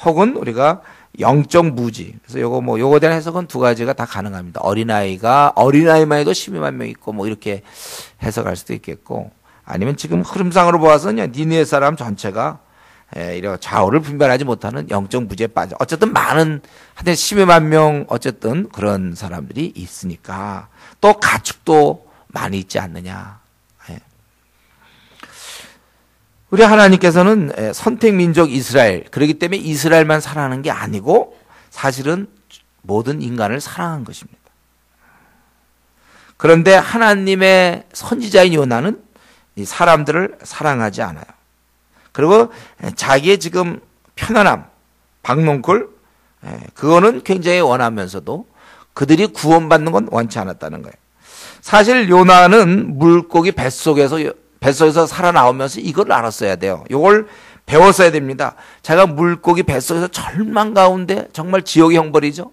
혹은 우리가 영적 무지. 그래서 요거 대한 해석은 두 가지가 다 가능합니다. 어린아이만 해도 12만 명 있고 뭐 이렇게 해석할 수도 있겠고 아니면 지금 흐름상으로 보아서는 니느웨 사람 전체가 이런 좌우를 분별하지 못하는 영적 무지에 빠져. 어쨌든 많은, 한때 12만 명, 어쨌든 그런 사람들이 있으니까. 또 가축도 많이 있지 않느냐. 우리 하나님께서는 선택 민족 이스라엘, 그렇기 때문에 이스라엘만 사랑하는 게 아니고 사실은 모든 인간을 사랑한 것입니다. 그런데 하나님의 선지자인 요나는 이 사람들을 사랑하지 않아요. 그리고 자기의 지금 편안함, 박농쿨, 그거는 굉장히 원하면서도 그들이 구원받는 건 원치 않았다는 거예요. 사실 요나는 물고기 뱃속에서 살아나오면서 이걸 알았어야 돼요. 이걸 배웠어야 됩니다. 자기가 물고기 뱃속에서 절망 가운데 정말 지옥의 형벌이죠.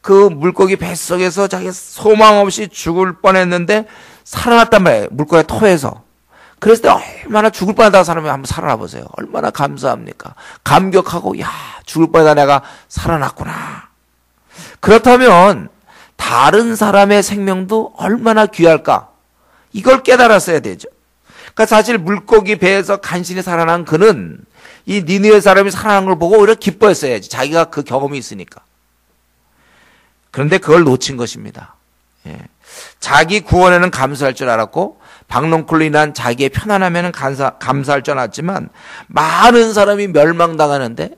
그 물고기 뱃속에서 자기가 소망 없이 죽을 뻔했는데 살아났단 말이에요. 물고기 토해서. 그랬을 때 얼마나 죽을 뻔하다 사람이 한번 살아나 보세요. 얼마나 감사합니까? 감격하고 야 죽을 뻔하다 내가 살아났구나. 그렇다면 다른 사람의 생명도 얼마나 귀할까? 이걸 깨달았어야 되죠. 그러니까 사실 물고기 배에서 간신히 살아난 그는 이 니느웨 사람이 살아난 걸 보고 오히려 기뻐했어야지. 자기가 그 경험이 있으니까. 그런데 그걸 놓친 것입니다. 예. 자기 구원에는 감사할 줄 알았고 박농쿨로 인한 자기의 편안함에는 감사할 줄 알았지만 많은 사람이 멸망당하는데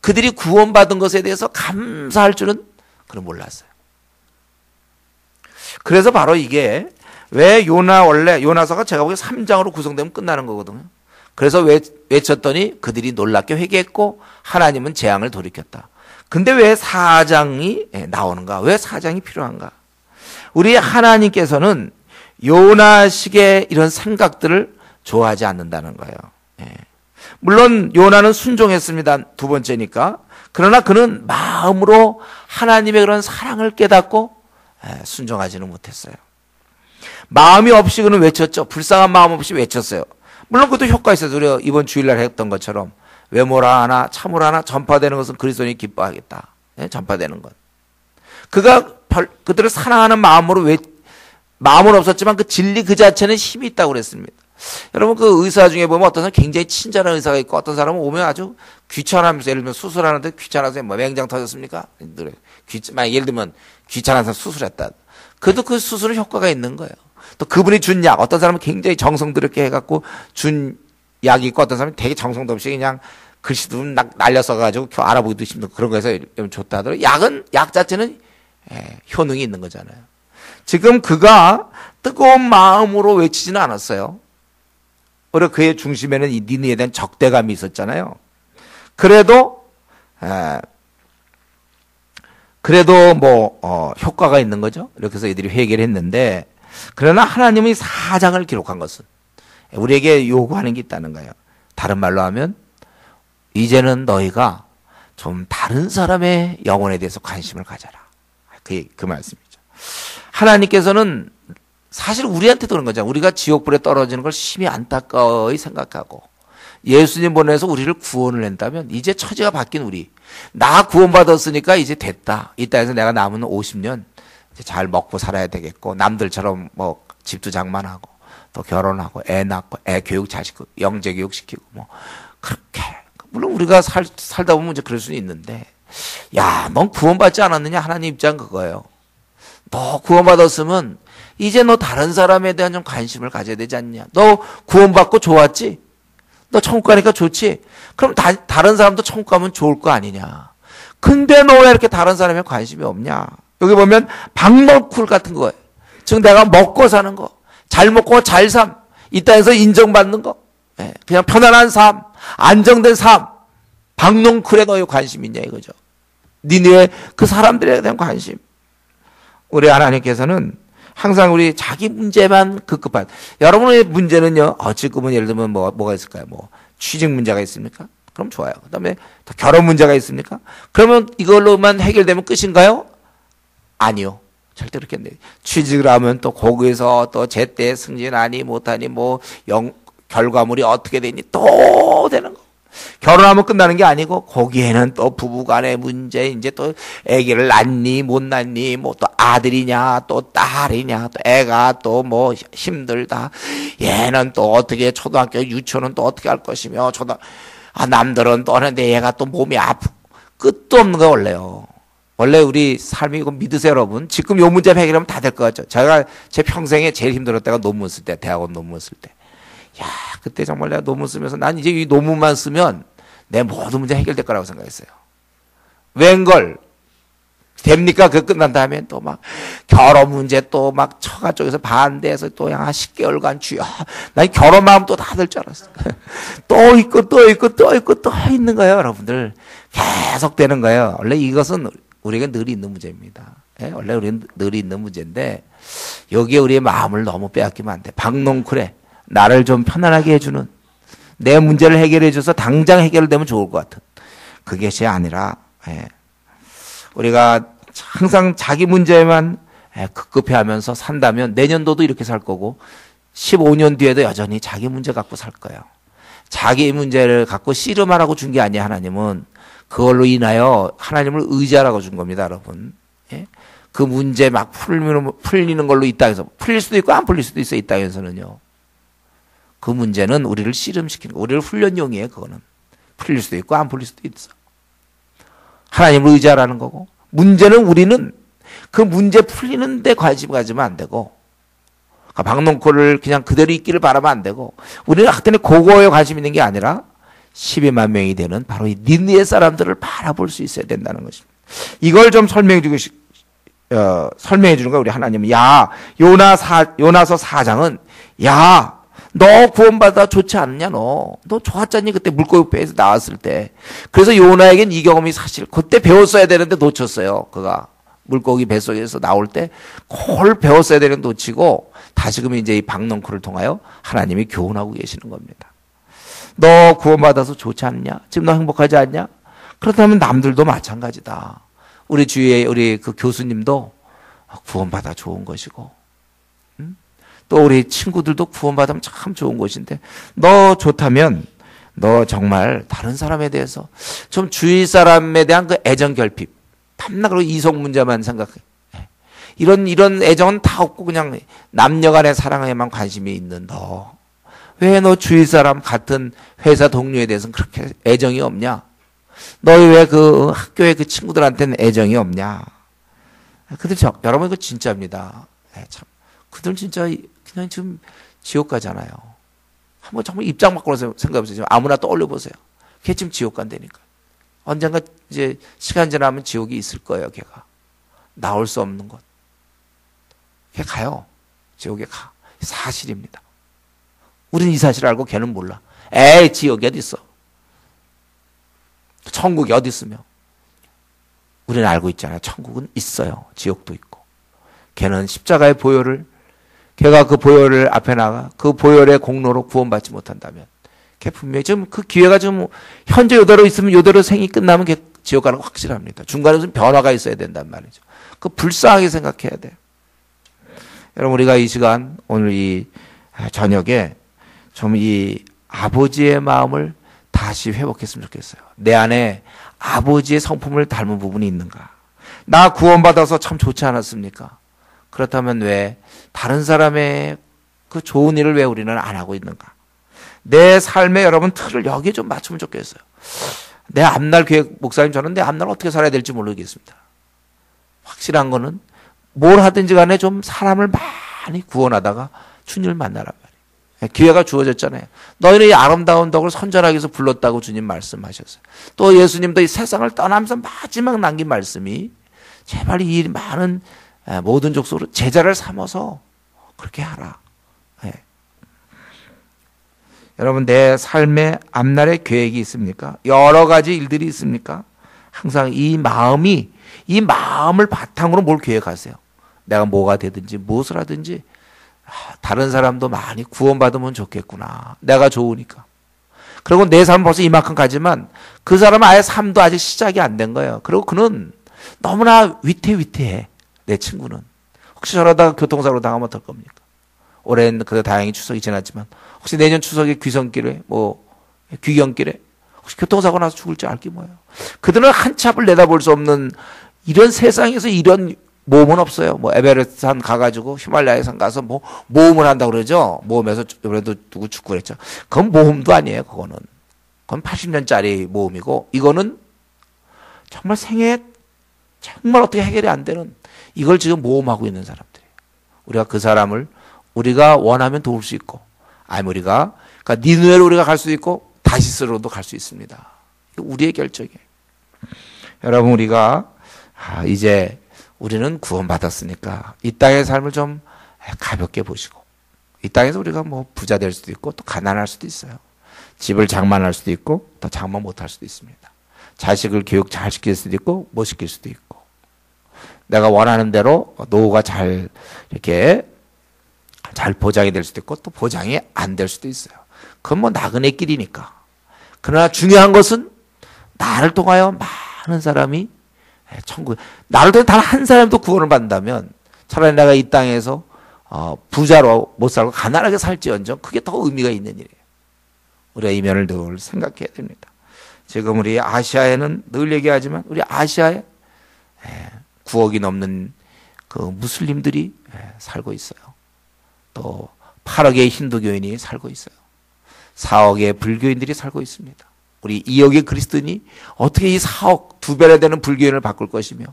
그들이 구원받은 것에 대해서 감사할 줄은 그는 몰랐어요. 그래서 바로 이게 왜 원래 요나서가 제가 보기에 3장으로 구성되면 끝나는 거거든요. 그래서 외쳤더니 그들이 놀랍게 회개했고 하나님은 재앙을 돌이켰다. 근데 왜 4장이 나오는가? 왜 4장이 필요한가? 우리 하나님께서는 요나식의 이런 생각들을 좋아하지 않는다는 거예요. 물론 요나는 순종했습니다. 두 번째니까. 그러나 그는 마음으로 하나님의 그런 사랑을 깨닫고 순종하지는 못했어요. 마음이 없이 그는 외쳤죠. 불쌍한 마음 없이 외쳤어요. 물론 그것도 효과 있어요. 우리가 이번 주일날 했던 것처럼 외모라 하나 참으라 하나 전파되는 것은 그리스도인이 기뻐하겠다. 전파되는 것. 그들을 사랑하는 마음은 없었지만 그 진리 그 자체는 힘이 있다고 그랬습니다. 여러분 그 의사 중에 보면 어떤 사람 굉장히 친절한 의사가 있고 어떤 사람은 오면 아주 귀찮아하면서 예를 들면 수술하는데 귀찮아서 뭐 맹장 터졌습니까? 예를 들면 귀찮아서 수술했다. 그래도 그 수술은 효과가 있는 거예요. 또 그분이 준 약, 어떤 사람은 굉장히 정성 들였게 해갖고 준 약이 있고 어떤 사람은 되게 정성도 없이 그냥 글씨도 날려 써가지고 알아보기도 힘들고 그런 거에서 줬다 하더라도 약 자체는 효능이 있는 거잖아요. 지금 그가 뜨거운 마음으로 외치지는 않았어요. 오히려 그의 중심에는 이 니느웨에 대한 적대감이 있었잖아요. 그래도 효과가 있는 거죠. 이렇게 해서 이들이 회개를 했는데 그러나 하나님이 4장을 기록한 것은 우리에게 요구하는 게 있다는 거예요. 다른 말로 하면 이제는 너희가 좀 다른 사람의 영혼에 대해서 관심을 가져라. 그 말씀이죠. 하나님께서는 사실 우리한테도 그런 거잖아요. 우리가 지옥불에 떨어지는 걸 심히 안타까워이 생각하고 예수님 보내서 우리를 구원을 낸다면 이제 처지가 바뀐 우리, 나 구원받았으니까 이제 됐다. 이 땅에서 내가 남은 50년 이제 잘 먹고 살아야 되겠고, 남들처럼 뭐 집도 장만하고, 또 결혼하고, 애 낳고, 애 교육 잘 시키고, 영재 교육 시키고, 뭐, 그렇게. 물론 우리가 살다 보면 이제 그럴 수는 있는데, 야, 넌 구원받지 않았느냐? 하나님 입장 그거예요. 너 구원받았으면 이제 너 다른 사람에 대한 좀 관심을 가져야 되지 않냐? 너 구원받고 좋았지? 너 천국 가니까 좋지? 그럼 다른 사람도 천국 가면 좋을 거 아니냐? 근데 너 왜 이렇게 다른 사람에 관심이 없냐? 여기 보면 박너쿨 같은 거예요. 즉 내가 먹고 사는 거, 잘 먹고 잘 삶, 이 땅에서 인정받는 거, 그냥 편안한 삶, 안정된 삶, 박농쿨에 너의 관심이 있냐 이거죠. 니네의 그 사람들에 대한 관심. 우리 하나님께서는 항상 우리 자기 문제만 급급한. 여러분의 문제는요, 지금은 예를 들면 뭐가 있을까요? 뭐, 취직 문제가 있습니까? 그럼 좋아요. 그 다음에 결혼 문제가 있습니까? 그러면 이걸로만 해결되면 끝인가요? 아니요. 절대 그렇게 안 돼요. 취직을 하면 또 거기서 또 제때 승진하니 못하니 뭐, 결과물이 어떻게 되니 또 되는 거. 결혼하면 끝나는 게 아니고 거기에는 또 부부간의 문제, 이제 또 아기를 낳니 못 낳니, 뭐 또 아들이냐 또 딸이냐, 또 애가 또 뭐 힘들다, 얘는 또 어떻게 초등학교 유치원은 또 어떻게 할 것이며, 남들은 또 하는데 얘가 또 몸이 아프고, 끝도 없는 거 원래요. 원래 우리 삶이 이거 믿으세요 여러분. 지금 요 문제 해결하면 다 될 것 같죠. 제가 제 평생에 제일 힘들었을 때가 논문 쓸 때, 대학원 논문 쓸 때. 야, 그때 정말 내가 논문 쓰면서 난 이제 이 논문만 쓰면 내 모든 문제 해결될 거라고 생각했어요. 웬걸 됩니까? 그 끝난 다음에 또 막 결혼 문제 또 막 처가 쪽에서 반대해서 또 한 10개월간 주여. 난 결혼 마음 또 다 들 줄 알았어. 또 있고 또 있고 또 있고 또 있는 거예요, 여러분들. 계속 되는 거예요. 원래 이것은 우리가 늘 있는 문제입니다. 원래 우리는 늘 있는 문제인데 여기에 우리의 마음을 너무 빼앗기면 안 돼. 박농쿨에 나를 좀 편안하게 해주는, 내 문제를 해결해줘서 당장 해결되면 좋을 것 같은 그것이 아니라, 우리가 항상 자기 문제만 급급해하면서 산다면 내년도도 이렇게 살 거고 15년 뒤에도 여전히 자기 문제 갖고 살 거예요. 자기 문제를 갖고 씨름하라고 준 게 아니야. 하나님은 그걸로 인하여 하나님을 의지하라고 준 겁니다, 여러분. 그 문제 막 풀리는 걸로 이 땅에서 풀릴 수도 있고 안 풀릴 수도 있어요. 이 땅에서는요. 그 문제는 우리를 씨름시키는 거, 우리를 훈련용이에요. 그거는 풀릴 수도 있고 안 풀릴 수도 있어. 하나님을 의지하라는 거고, 문제는 우리는 그 문제 풀리는 데 관심 가지면 안 되고, 박농쿨을 그냥 그대로 있기를 바라면 안 되고, 우리는 하여튼 그거에 관심 있는 게 아니라 12만 명이 되는 바로 이 니느웨 사람들을 바라볼 수 있어야 된다는 것입니다. 이걸 좀 설명해 주는 거야. 우리 하나님은 야, 요나서 4장은 야, 너 구원받아 좋지 않냐, 너 좋았잖니, 그때 물고기 배에서 나왔을 때. 그래서 요나에겐 이 경험이 사실 그때 배웠어야 되는데 놓쳤어요. 그가 물고기 뱃속에서 나올 때 그걸 배웠어야 되는데 놓치고, 다시금 이제 이 박농쿨을 통하여 하나님이 교훈하고 계시는 겁니다. 너 구원받아서 좋지 않냐? 지금 너 행복하지 않냐? 그렇다면 남들도 마찬가지다. 우리 주위에 우리 그 교수님도 구원받아 좋은 것이고, 또 우리 친구들도 구원받으면 참 좋은 것인데, 너 좋다면 너 정말 다른 사람에 대해서 좀 주위 사람에 대한 그 애정 결핍, 탐나 그리고 이성 문제만 생각해. 이런 애정은 다 없고 그냥 남녀 간의 사랑에만 관심이 있는 너. 왜 너 주위 사람 같은 회사 동료에 대해서는 그렇게 애정이 없냐? 너희 왜 그 학교의 그 친구들한테는 애정이 없냐? 그들 여러분 이거 진짜입니다. 참 그들 진짜 그냥 지금 지옥 가잖아요. 한번 정말 입장 바꿔서 생각해보세요. 아무나 떠올려 보세요. 걔 지금 지옥 간다니까. 언젠가 이제 시간 지나면 지옥이 있을 거예요. 걔가 나올 수 없는 것. 걔 가요. 지옥에 가. 사실입니다. 우리는 이 사실을 알고 걔는 몰라. 에이, 지옥이 어디 있어? 천국이 어디 있으며? 우리는 알고 있잖아요. 천국은 있어요. 지옥도 있고. 걔는 십자가의 보혈을, 걔가 그 보혈을 앞에 나가 그 보혈의 공로로 구원받지 못한다면 걔 분명히 지금 그 기회가 지금 현재 요대로 있으면 요대로 생이 끝나면 걔 지옥 가는 거 확실합니다. 중간에 무슨 변화가 있어야 된단 말이죠. 그 불쌍하게 생각해야 돼요. 여러분, 우리가 이 시간 오늘 이 저녁에 좀 이 아버지의 마음을 다시 회복했으면 좋겠어요. 내 안에 아버지의 성품을 닮은 부분이 있는가? 나 구원받아서 참 좋지 않았습니까? 그렇다면 왜 다른 사람의 그 좋은 일을 왜 우리는 안 하고 있는가? 내 삶에 여러분 틀을 여기에 좀 맞추면 좋겠어요. 내 앞날 교회 목사님, 저는 내 앞날 어떻게 살아야 될지 모르겠습니다. 확실한 거는 뭘 하든지 간에 좀 사람을 많이 구원하다가 주님을 만나란 말이에요. 기회가 주어졌잖아요. 너희는 이 아름다운 덕을 선전하기 위해서 불렀다고 주님 말씀하셨어요. 또 예수님도 이 세상을 떠나면서 마지막 남긴 말씀이 제발 이 많은 모든 족속으로 제자를 삼아서 그렇게 하라. 네. 여러분, 내 삶의 앞날에 계획이 있습니까? 여러 가지 일들이 있습니까? 항상 이 마음을 바탕으로 뭘 계획하세요? 내가 뭐가 되든지 무엇을 하든지 다른 사람도 많이 구원받으면 좋겠구나. 내가 좋으니까. 그리고 내 삶은 벌써 이만큼 가지만 그 사람은 아예 삶도 아직 시작이 안 된 거예요. 그리고 그는 너무나 위태위태해. 내 친구는. 혹시 저러다가 교통사고로 당하면 어떨 겁니까? 올해는 그래도 다행히 추석이 지났지만 혹시 내년 추석에 귀성길에 귀경길에 혹시 교통사고 나서 죽을지 알기 뭐예요. 그들은 한치 앞을 내다볼 수 없는 이런 세상에서 이런 모험은 없어요. 뭐 에베레스트 산 가가지고 히말라야 산 가서 뭐 모험을 한다고 그러죠. 모험에서 그래도 누구 죽고 그랬죠. 그건 모험도 아니에요. 그건 80년짜리 모험이고 이거는 정말 생애 정말 어떻게 해결이 안 되는 이걸 지금 모험하고 있는 사람들이에요. 우리가 그 사람을 우리가 원하면 도울 수 있고 아니면 그러니까 니누에로 우리가 갈 수 있고 다시스로도 갈 수 있습니다. 우리의 결정이에요. 여러분, 우리가 이제 우리는 구원받았으니까 이 땅의 삶을 좀 가볍게 보시고 이 땅에서 우리가 뭐 부자 될 수도 있고 또 가난할 수도 있어요. 집을 장만할 수도 있고 또 장만 못할 수도 있습니다. 자식을 교육 잘 시킬 수도 있고 못 시킬 수도 있고 내가 원하는 대로 노후가 잘 이렇게 잘 보장이 될 수도 있고 또 보장이 안 될 수도 있어요. 그건 뭐 나그네 길이니까. 그러나 중요한 것은 나를 통하여 많은 사람이 천국, 나를 통해 단 한 사람도 구원을 받는다면 차라리 내가 이 땅에서 부자로 못 살고 가난하게 살지언정 그게 더 의미가 있는 일이에요. 우리가 이 면을 늘 생각해야 됩니다. 지금 우리 아시아에는 늘 얘기하지만 우리 아시아에 9억이 넘는 그 무슬림들이 살고 있어요. 또 8억의 힌두교인이 살고 있어요. 4억의 불교인들이 살고 있습니다. 우리 2억의 그리스도인이 어떻게 이 4억 2배나 되는 불교인을 바꿀 것이며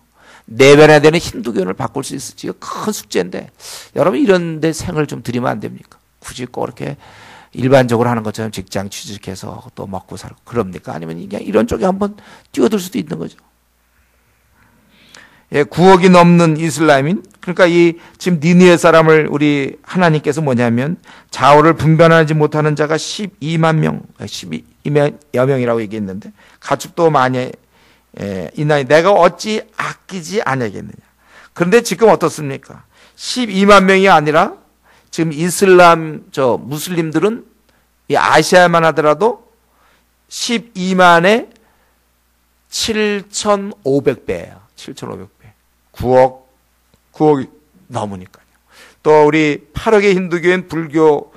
4배나 되는 힌두교인을 바꿀 수 있을지가 큰 숙제인데 여러분 이런 데 생을 좀 들이면 안 됩니까? 굳이 꼭 이렇게 일반적으로 하는 것처럼 직장 취직해서 또 먹고 살고 그럽니까? 아니면 그냥 이런 쪽에 한번 뛰어들 수도 있는 거죠. 9억이 넘는 이슬람인, 그러니까 이 지금 니느웨 사람을 우리 하나님께서 뭐냐면 좌우를 분별하지 못하는 자가 12만 명, 12여 명이라고 얘기했는데 가축도 많이 있나니 내가 어찌 아끼지 아니하겠느냐. 그런데 지금 어떻습니까? 12만 명이 아니라 지금 이슬람 무슬림들은 이 아시아만 하더라도 12만에 7,500배예요. 7,500배. 9억이 넘으니까요. 또 우리 8억의 힌두교인 불교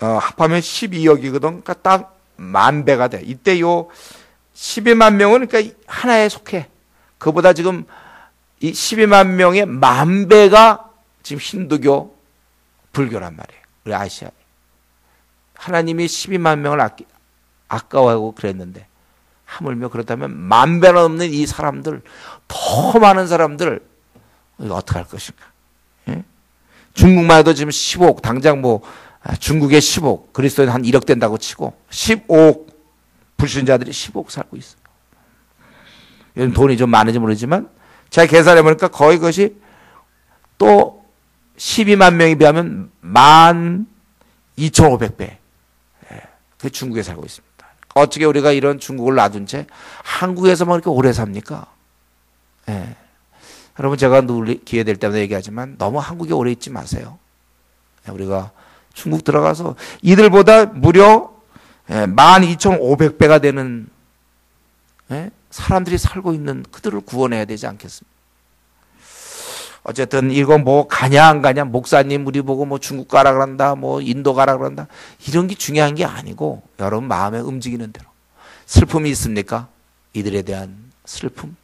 합하면 12억이거든. 그러니까 딱 10,000배가 돼. 이때 요 12만 명은 그러니까 하나에 속해. 그보다 지금 이 12만 명의 10,000배가 지금 힌두교 불교란 말이에요. 우리 아시아에. 하나님이 12만 명을 아까워하고 그랬는데 하물며 그렇다면 10,000배나 넘는 이 사람들, 더 많은 사람들 이거 어떻게 할 것인가? 예? 중국만 해도 지금 15억, 당장 중국에 15억, 그리스도인 한 1억 된다고 치고 15억 불신자들이 15억 살고 있어요. 요즘 돈이 좀 많은지 모르지만 제가 계산해 보니까 거의 그것이 또 12만 명에 비하면 12,500배. 그 중국에 살고 있습니다. 어떻게 우리가 이런 중국을 놔둔 채 한국에서만 이렇게 오래 삽니까? 예. 여러분 제가 늘 기회 될 때마다 얘기하지만 너무 한국에 오래 있지 마세요. 우리가 중국 들어가서 이들보다 무려 12,500배가 되는 사람들이 살고 있는 그들을 구원해야 되지 않겠습니까? 어쨌든 이거 가냐 안 가냐 목사님 우리 보고 중국 가라 그런다 인도 가라 그런다 이런 게 중요한 게 아니고 여러분 마음에 움직이는 대로 슬픔이 있습니까? 이들에 대한 슬픔,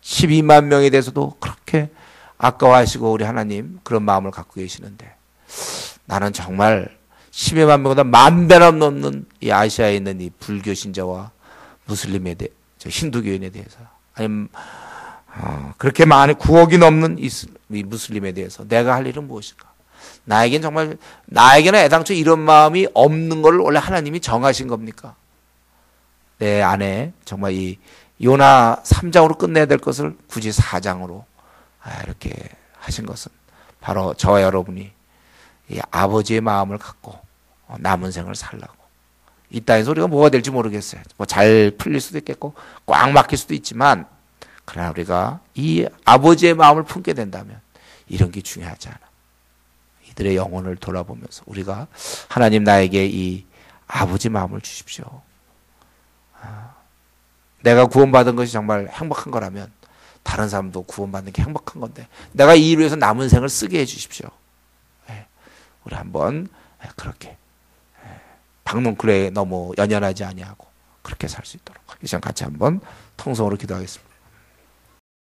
12만 명에 대해서도 그렇게 아까워하시고 우리 하나님 그런 마음을 갖고 계시는데 나는 정말 12만 명보다 10,000배나 넘는 이 아시아에 있는 이 불교 신자와 무슬림에 대해, 힌두교인에 대해서, 아니면 그렇게 많이 9억이 넘는 이 무슬림에 대해서 내가 할 일은 무엇일까? 나에게는 애당초 이런 마음이 없는 걸 원래 하나님이 정하신 겁니까? 내 안에 정말 이 요나 3장으로 끝내야 될 것을 굳이 4장으로 이렇게 하신 것은 바로 저와 여러분이 이 아버지의 마음을 갖고 남은 생을 살라고. 이 땅에서 우리가 뭐가 될지 모르겠어요. 뭐 잘 풀릴 수도 있겠고 꽉 막힐 수도 있지만 그러나 우리가 이 아버지의 마음을 품게 된다면 이런 게 중요하지 않아. 이들의 영혼을 돌아보면서 우리가 하나님 나에게 이 아버지 마음을 주십시오. 내가 구원받은 것이 정말 행복한 거라면 다른 사람도 구원받는 게 행복한 건데 내가 이 일을 위해서 남은 생을 쓰게 해 주십시오. 우리 한번 그렇게 박농클레에 너무 연연하지 아니하고 그렇게 살 수 있도록 이 시간 같이 한번 통성으로 기도하겠습니다.